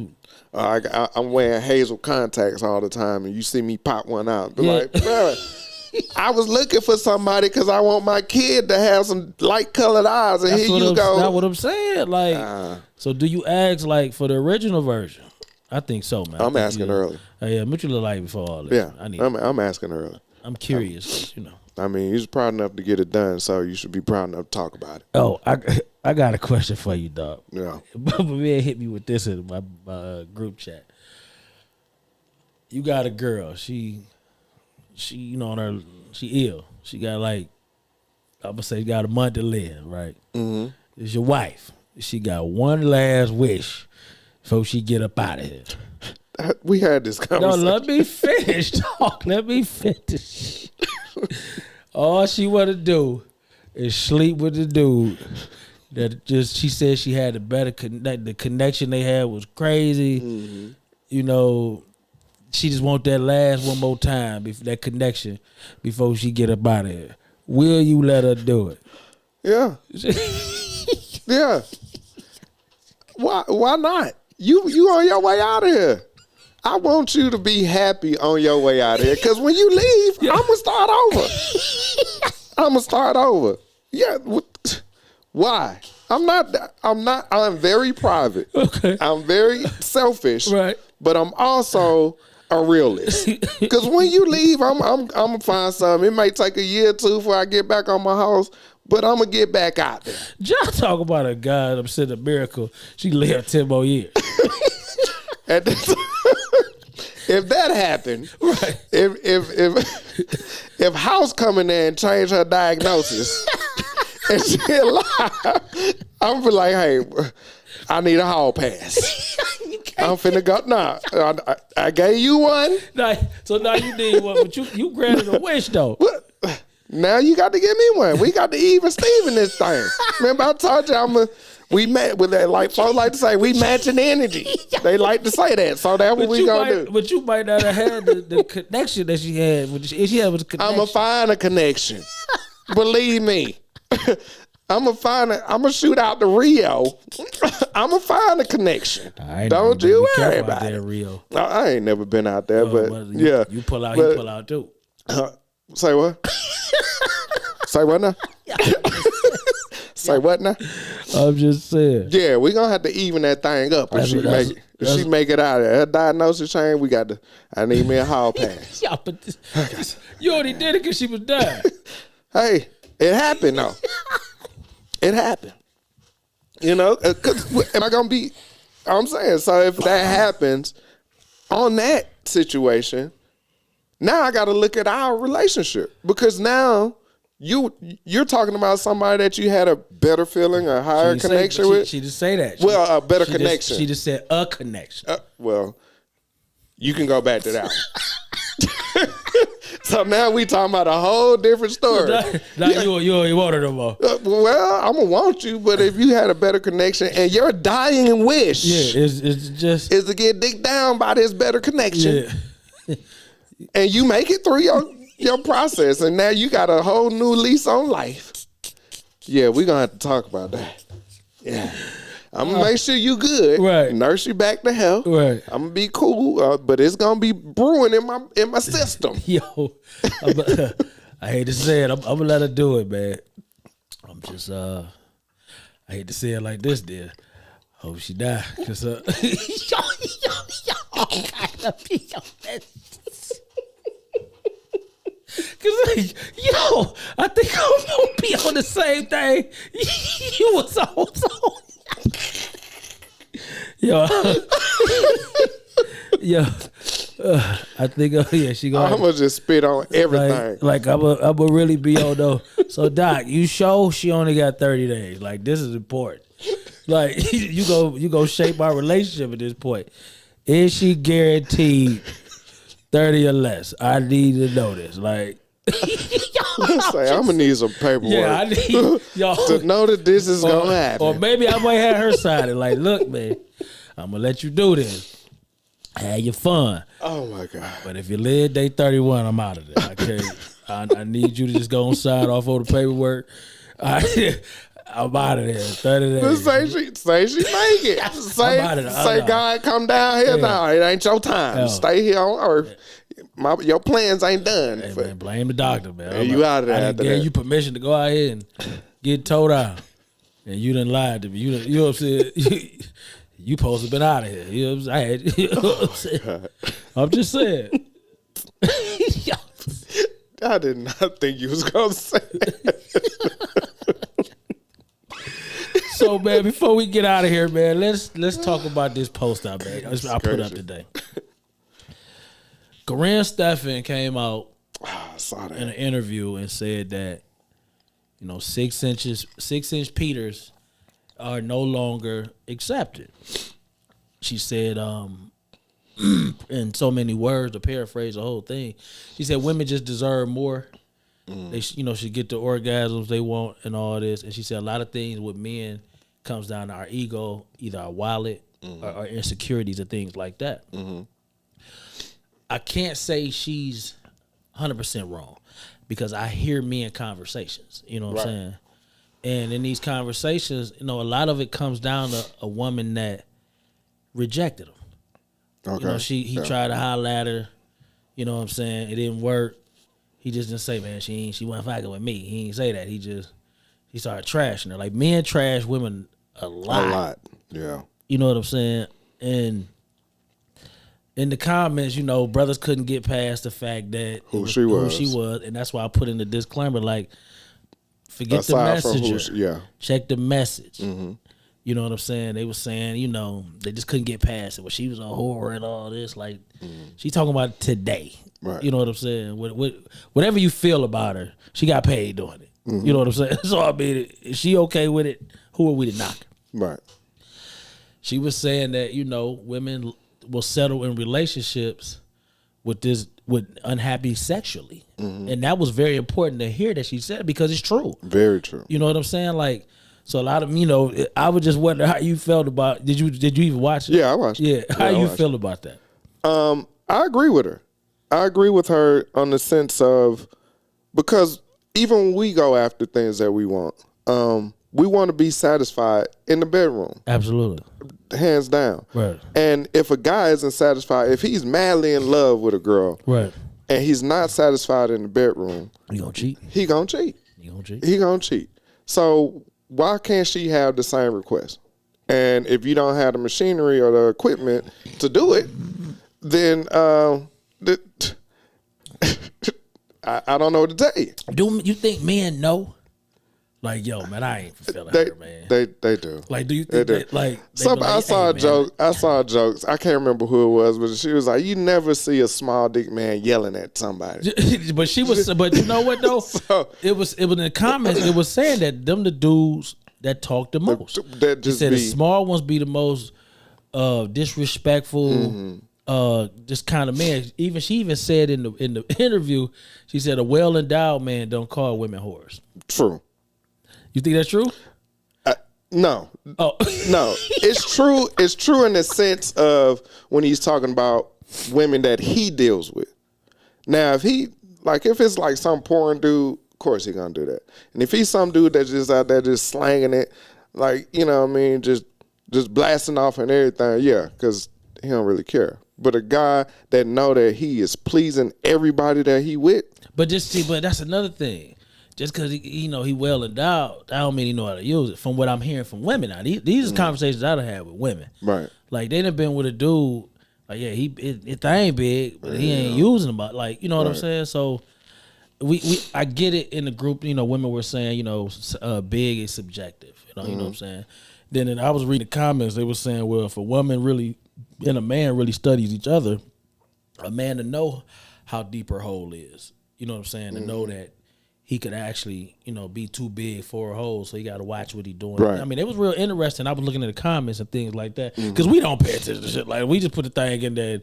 I'm wearing hazel contacts all the time, and you see me pop one out. Be like, bro, I was looking for somebody because I want my kid to have some light colored eyes, and here you go. That's what I'm saying. Like, so do you ask like for the original version? I think so, man. I'm asking early. Yeah, what you look like before all this? Yeah, I'm asking early. I'm curious, I mean, he's proud enough to get it done, so you should be proud enough to talk about it. Oh, I got a question for you, dog. Yeah. But man hit me with this in my group chat. You got a girl. She she ill. She got like, I'm gonna say, she got a month to live, right? Mm-hmm. It's your wife. She got one last wish before she get up out of here. We had this conversation. No, let me finish, dog. Let me finish. All she want to do is sleep with the dude. She said she had a better the connection they had was crazy. Mm-hmm. She just want that last one more time, that connection, before she get up out of here. Will you let her do it? Yeah. Yeah. Why not? You on your way out of here. I want you to be happy on your way out of here. Because when you leave, I'm going to start over. Yeah. Why? I'm very private. Okay. I'm very selfish. Right. But I'm also a realist. Because when you leave, I'm going to find something. It might take a year or two before I get back on my house. But I'm going to get back out there. John talk about a guy that said a miracle. She lived 10 more years. If that happened, right? If House come in there and change her diagnosis and she alive, I'm be like, hey, I need a hall pass. I'm finna go. Nah, I gave you one. So now you need one, but you granted a wish though. What? Now you got to give me one. We got to even Steven this thing. Remember I told you we met with that, like folks like to say, we matching energy. They like to say that. So that's what we gonna do. But you might not have had the connection that she had. She had with the connection. I'm gonna find a connection. Believe me. I'm gonna shoot out the Rio. I'm gonna find a connection. Don't you worry about it. Rio. I ain't never been out there, but yeah. You pull out, he pull out too. Say what? Say what now? Say what now? I'm just saying. Yeah, we gonna have to even that thing up if she make it out of there. Her diagnosis change, I need me a hall pass. Yeah, but you already did it because she was dying. Hey, it happened though. It happened. Am I gonna be? I'm saying, so if that happens on that situation, now I got to look at our relationship, because now you're talking about somebody that you had a better feeling, a higher connection with. She didn't say that. A better connection. She just said a connection. Well, You can go back to that one. So now we talking about a whole different story. Now you ain't want her no more. Well, I'm gonna want you, but if you had a better connection and your dying wish, it's just is to get dicked down by this better connection, and you make it through your process, and now you got a whole new lease on life. Yeah, we're gonna have to talk about that. Yeah. I'm gonna make sure you good. Right. Nurse you back to health. Right. I'm gonna be cool, but it's gonna be brewing in my system. Yo, I hate to say it. I'm gonna let her do it, man. I'm just I hate to say it like this, dear. Hope she die. Cause yo, Cause yo, I think I'm gonna be on the same thing. You was on. Yo, I think she gonna. I'm gonna just spit on everything. Like I'm gonna really be on though. So Doc, you show she only got 30 days. Like this is important. Like you go shape our relationship at this point. Is she guaranteed 30 or less? I need to know this. Like. Say, I'm gonna need some paperwork. Yeah, I need y'all to know that this is gonna happen. Or maybe I might have her side. Like, look, man, I'm gonna let you do this. Have your fun. Oh my God! But if you live day 31, I'm out of there. I can't. I need you to just go and sign off all the paperwork. I'm out of there. 30 days. Say she make it. Say God, come down here now. It ain't your time. Stay here on earth. Your plans ain't done. Hey, man, blame the doctor, man. And you out of there. I gave you permission to go out here and get towed out, and you done lied to me. You know what I'm saying? You supposed to have been out of here. You know what I'm saying? I'm just saying. I did not think you was gonna say that. So, man, before we get out of here, man, let's talk about this post I made. I put up today. Corinne Stephan came out in an interview and said that 6-inch Peters are no longer accepted. She said, in so many words, to paraphrase the whole thing, she said women just deserve more. They should get the orgasms they want and all this. And she said a lot of things with men comes down to our ego, either our wallet or our insecurities and things like that. Mm-hmm. I can't say she's 100% wrong because I hear men conversations. You know what I'm saying? And in these conversations, a lot of it comes down to a woman that rejected him. Okay. He tried to holler at her. You know what I'm saying? It didn't work. He just didn't say, man, she wasn't fucking with me. He didn't say that. He started trashing her. Like, men trash women a lot. A lot, yeah. You know what I'm saying? And in the comments, brothers couldn't get past the fact that who she was, and that's why I put in the disclaimer, like, forget aside the messenger. Check the message. Mm-hmm. You know what I'm saying? They were saying, they just couldn't get past it. Well, she was a whore and all this. Like, she talking about today. Right. You know what I'm saying? Whatever you feel about her, she got paid doing it. Mm-hmm. You know what I'm saying? So, I mean, is she okay with it? Who are we to knock? Right. She was saying that, women will settle in relationships with unhappy sexually. Mm-hmm. And that was very important to hear that she said it because it's true. Very true. You know what I'm saying? Like, so a lot of, I would just wonder how you felt about, did you even watch it? Yeah, I watched it. Yeah. How you feel about that? I agree with her. I agree with her on the sense of, because even when we go after things that we want to be satisfied in the bedroom. Absolutely. Hands down. Right. And if a guy isn't satisfied, if he's madly in love with a girl, right, and he's not satisfied in the bedroom, he gonna cheat. He gonna cheat. So why can't she have the same request? And if you don't have the machinery or the equipment to do it, then I don't know what to tell you. Do you think men know? Like, yo, man, I ain't feeling her, man. They do. Like, do you think that, like... I saw a joke. I saw jokes. I can't remember who it was, but she was like, you never see a small dick man yelling at somebody. But she was... But you know what, though? It was in the comments, it was saying that them the dudes that talk the most. They said the small ones be the most disrespectful, this kind of man. She even said in the interview, she said a well endowed man don't call women whores. True. You think that's true? No. Oh No. It's true. It's true in the sense of when he's talking about women that he deals with. Now, if it's like some porn dude, of course he gonna do that. And if he's some dude that's just out there just slanging it, like, you know what I mean, just blasting off and everything, yeah, because he don't really care. But a guy that know that he is pleasing everybody that he with. But that's another thing. Just because he well endowed, I don't mean he know how to use it. From what I'm hearing from women now, these are conversations I done had with women. Right. Like they done been with a dude. Like his thing big, but he ain't using them. Like you know what I'm saying. So I get it in the group. You know, women were saying big is subjective. You know what I'm saying. Then I was reading the comments. They were saying, well, if a woman really and a man really studies each other, a man to know how deep her hole is. You know what I'm saying. To know that he could actually, be too big for a hole, so he got to watch what he's doing. Right. I mean, it was real interesting. I was looking at the comments and things like that because we don't pay attention to shit. Like we just put the thing in there.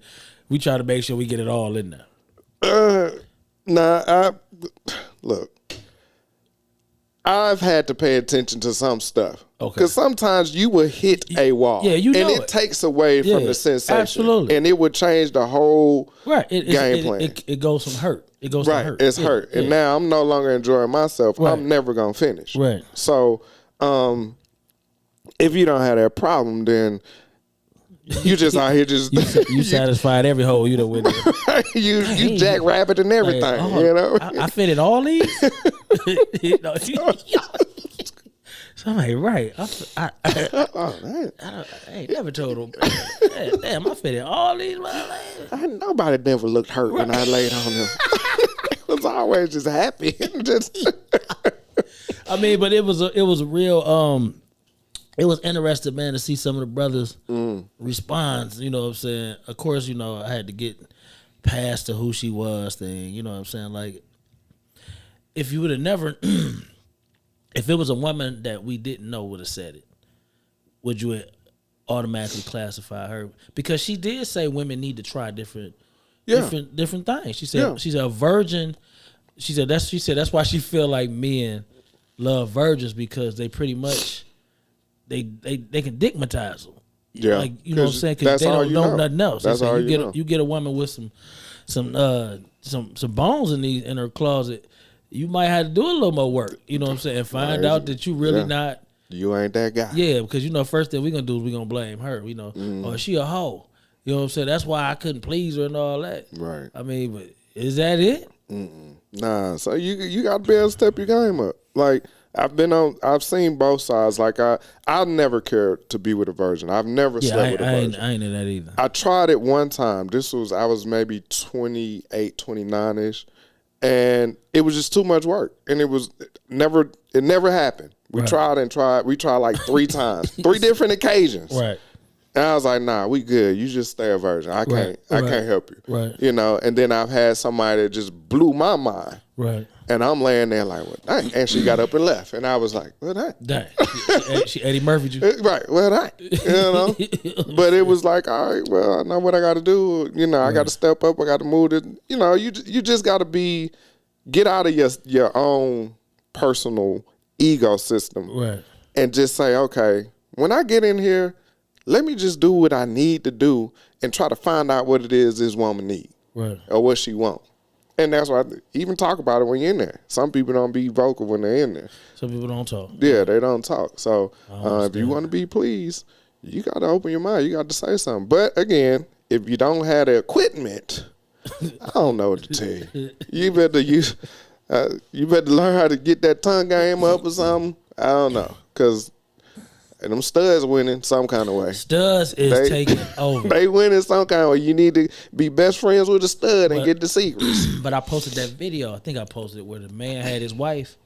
We try to make sure we get it all in there. Look, I've had to pay attention to some stuff. Okay. Because sometimes you will hit a wall. Yeah, and it takes away from the sensation. Absolutely. And it would change the whole game plan. It goes from hurt. It goes right. from hurt. It's hurt. And now I'm no longer enjoying myself. Right. I'm never going to finish. Right. So if you don't have that problem, then you just out here just... you satisfied every hole you done went in. you jackrabbit and everything, you know? I fit in all these? So I'm like, right. I ain't never told him. Damn, I fit in all these. Nobody never looked hurt when I laid on them. It was always just happy. I mean, but it was a real. It was interesting, man, to see some of the brothers' response. You know what I'm saying? Of course, I had to get past the who she was thing. You know what I'm saying? Like, if you would have never, if it was a woman that we didn't know would have said it, would you automatically classify her? Because she did say women need to try different things. She said a virgin. She said that's why she feel like men love virgins, because they pretty much. They can digmatize them. Yeah. Like, you know what I'm saying? Because they don't know nothing else. That's all you get a woman with some bones in her closet, you might have to do a little more work. You know what I'm saying? And find out that you really not. You ain't that guy. Yeah, because first thing we're going to do is we're going to blame her. Or she a hoe. You know what I'm saying? That's why I couldn't please her and all that. Right. I mean, but is that it? Nah. So you got to be able to step your game up. Like, I've seen both sides. Like I never cared to be with a virgin. I've never slept with a virgin. I ain't in that either. I tried it one time. I was maybe 28, 29-ish. And it was just too much work. And it never happened. We tried and tried. We tried like 3 times. 3 different occasions. Right. And I was like, nah, we good. You just stay a virgin. I can't help you. Right. And then I've had somebody that just blew my mind. Right. And I'm laying there like, well, dang. And she got up and left. And I was like, well, dang. Dang. She Eddie Murphy'd you. Right. Well, dang. But it was like, all right, well, I know what I got to do. I got to step up. I got to move it. You just got to get out of your own personal ego system. Right. And just say, okay, when I get in here, let me just do what I need to do and try to find out what it is this woman needs. Right. Or what she wants. And that's why I even talk about it when you're in there. Some people don't be vocal when they're in there. Some people don't talk. Yeah, they don't talk. So if you want to be pleased, you got to open your mind. You got to say something. But again, if you don't have the equipment, I don't know what to tell you. You better learn how to get that tongue game up or something. I don't know, because them studs winning some kind of way. Studs is taking over. They winning some kind of way. You need to be best friends with a stud and get the secrets. But I posted that video. I think I posted it where the man had his wife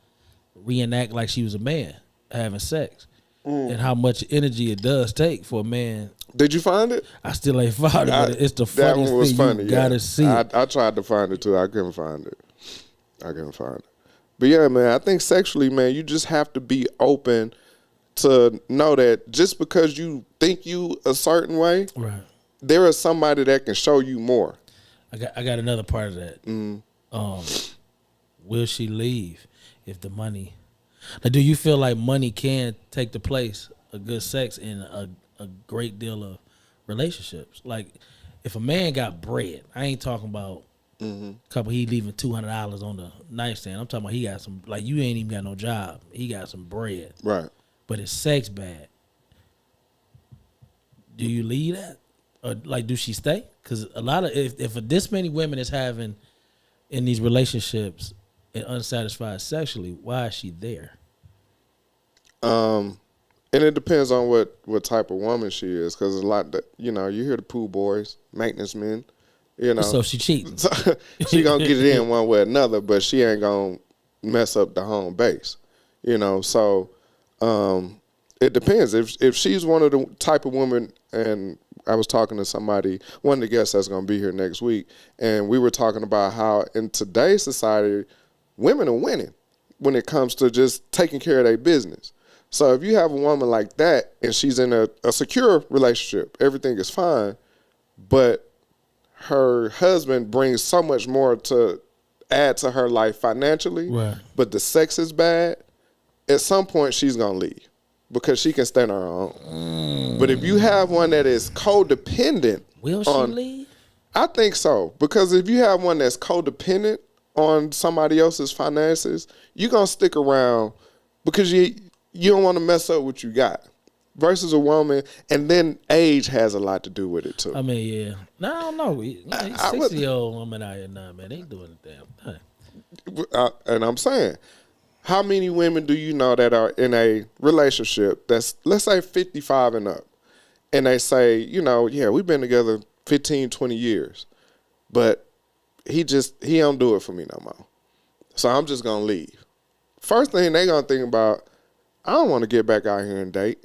reenact like she was a man having sex, and how much energy it does take for a man. Did you find it? I still ain't found it. But it's the funniest thing. Funny, you gotta see it. I tried to find it too. I couldn't find it. But yeah, man, I think sexually, man, you just have to be open to know that just because you think you a certain way, right, there is somebody that can show you more. I got another part of that. Will she leave if the money? Now, do you feel like money can take the place of good sex in a great deal of relationships? Like, if a man got bread, I ain't talking about couple. He leaving $200 on the nightstand. I'm talking about he got some. Like, you ain't even got no job. He got some bread, right? But his sex bad. Do you leave that, or like, do she stay? Because a lot of if this many women is having in these relationships and unsatisfied sexually, why is she there? And it depends on what type of woman she is, because a lot that you hear the pool boys, maintenance men, So she cheating. So she gonna get it in one way or another, but she ain't gonna mess up the home base, So it depends. If she's one of the type of woman, and I was talking to somebody, one of the guests that's gonna be here next week, and we were talking about how in today's society, women are winning when it comes to just taking care of their business. So if you have a woman like that and she's in a secure relationship, everything is fine, but her husband brings so much more to add to her life financially, right, but the sex is bad, at some point she's going to leave because she can stand on her own. But if you have one that is codependent. Will she leave? I think so, because if you have one that's codependent on somebody else's finances, you're going to stick around because you don't want to mess up what you got. Versus a woman, and then age has a lot to do with it too. I mean, yeah. No, I don't know. 60-year-old woman out here now, man, they ain't doing the damn thing. And I'm saying, how many women do you know that are in a relationship that's, let's say, 55 and up, and they say, yeah, we've been together 15, 20 years, but he don't do it for me no more. So I'm just going to leave. First thing they going to think about, I don't want to get back out here and date.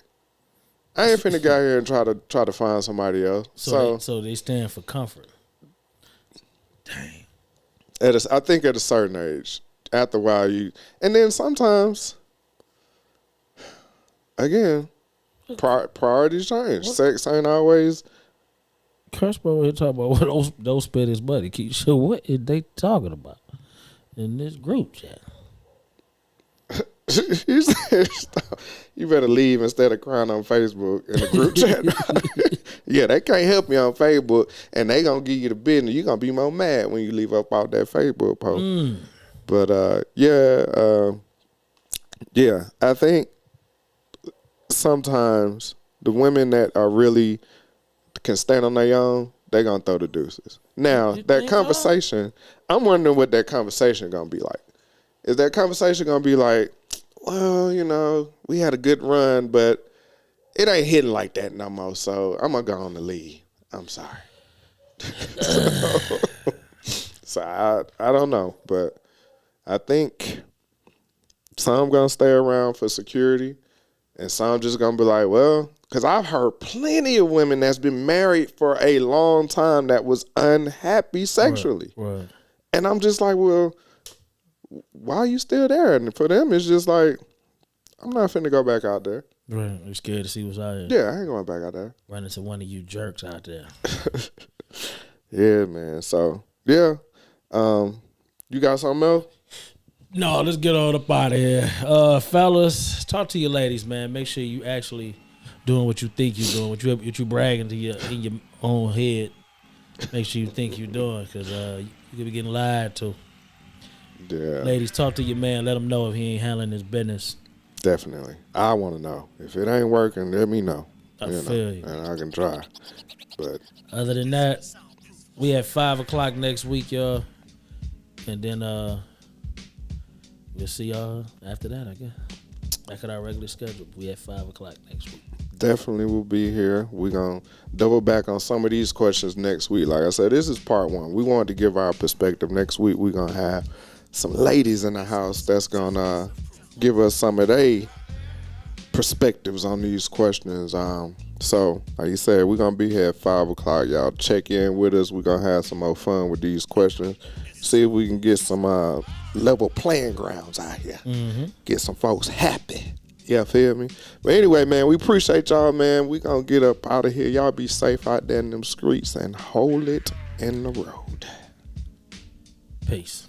I ain't finna get out here and try to find somebody else. So they stand for comfort. Dang. I think at a certain age, after a while and then sometimes, again, priorities change. What? Sex ain't always. Crushbro here talking about what those spit his buddy. So what is they talking about in this group chat? He said, you better leave instead of crying on Facebook in the group chat. Yeah, they can't help you on Facebook, and they gonna give you the business. You gonna be more mad when you leave up out that Facebook post. But yeah, I think sometimes the women that are really can stand on their own, they gonna throw the deuces. Now that conversation, I'm wondering what that conversation gonna be like. Is that conversation gonna be like, well, we had a good run, but it ain't hitting like that no more, so I'm gonna go on the lead. I'm sorry. So I don't know, but I think some gonna stay around for security, and some just gonna be like, well, because I've heard plenty of women that's been married for a long time that was unhappy sexually. Right. And I'm just like, well, why are you still there? And for them, it's just like, I'm not finna go back out there. Right. You're scared to see what's out here. Yeah, I ain't going back out there. Run into one of you jerks out there. Yeah, man. So, yeah. You got something else? No, let's get on up out of here. Fellas, talk to your ladies, man. Make sure you actually doing what you think you're doing, what you bragging to in your own head. Make sure you think you're doing, because you could be getting lied to. Yeah. Ladies, talk to your man. Let him know if he ain't handling his business. Definitely. I want to know. If it ain't working, let me know. I feel you. And I can try. But other than that, we at 5 o'clock next week, y'all. And then we'll see y'all after that, I guess. Back at our regular schedule. We at 5 o'clock next week. Definitely will be here. We're going to double back on some of these questions next week. Like I said, this is part one. We wanted to give our perspective. Next week, we're going to have some ladies in the house that's going to give us some of their perspectives on these questions. So, like you said, we're going to be here at 5 o'clock. Y'all check in with us. We're going to have some more fun with these questions. See if we can get some level playing grounds out here. Mm-hmm. Get some folks happy. Yeah, feel me? But anyway, man, we appreciate y'all, man. We gonna get up out of here. Y'all be safe out there in them streets and hold it in the road. Peace.